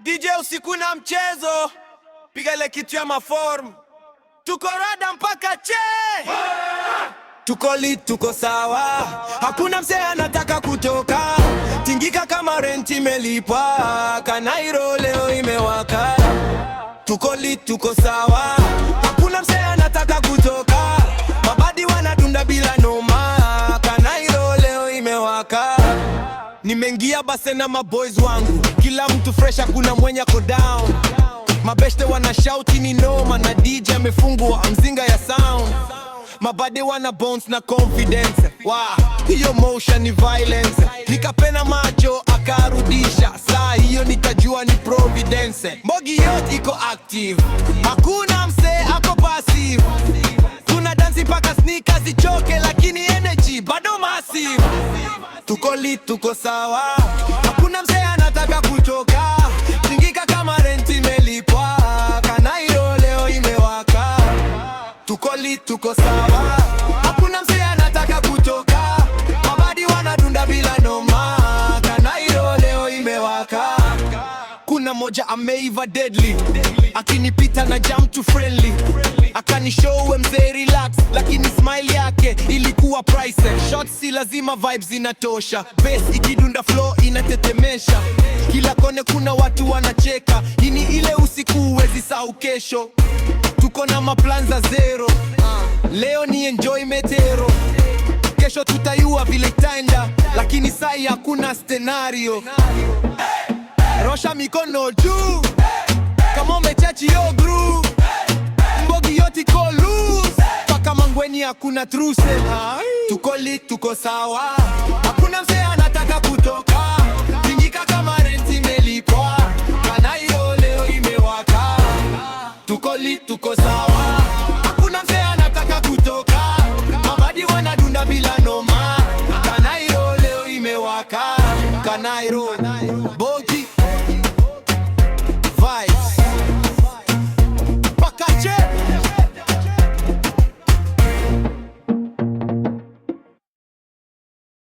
DJ usiku na mchezo, piga ile kitu ya maform. Tuko rada mpaka che, tuko lit, tuko sawa, hakuna msee anataka kutoka. Tingika kama renti melipwa, Kanairo leo imewaka. Tuko lit, tuko sawa, hakuna msee anataka kutoka. Mabadi wanadunda bila noma, Kanairo leo imewaka. Nimeingia base na maboys wangu, kila mtu fresh, hakuna mwenye ako down. Mabeshte wana shouti ni noma, na DJ amefungua mzinga ya sound. Mabade wana bounce na confidence, hiyo motion ni violence. Nikapena macho akarudisha, saa hiyo nitajua ni providence. Mbogi yote iko active, hakuna msee ako passive. Tuna dance paka sneakers zichoke, lakini energy bado massive. Tuko lit, tuko sawa, hakuna msee anataka kutoka. Tingika kama renti melipwa, Kanairo leo imewaka. Tuko lit, tuko sawa, hakuna msee anataka kutoka. Mabadi wanadunda bila noma, Kanairo leo imewaka. Kuna moja ameiva deadly, akinipita na jam too friendly. Akanishow mzee relax, lakini smile yake ilikuwa priceless. Shots si lazima, vibes zinatosha. Bass ikidunda flow inatetemesha. Kila kone kuna watu wanacheka. Hii ni ile usiku huwezi sahau kesho. Tuko na maplans za zero, leo ni enjoy metero. Kesho tutayua vile itaenda, lakini sai hakuna scenario. Rosha mikono juu kama umechachi yo groove. Mbogi yote iko loose, paka mangweni hakuna truce. Tuko lit, tuko sawa, hakuna msee anataka kutoka. Tingika kama renti melipwa, Kanairo leo imewaka. Tuko lit, tuko sawa, hakuna msee anataka kutoka. Mabadi wanadunda bila noma, Kanairo leo imewaka. Kanairo, Bogi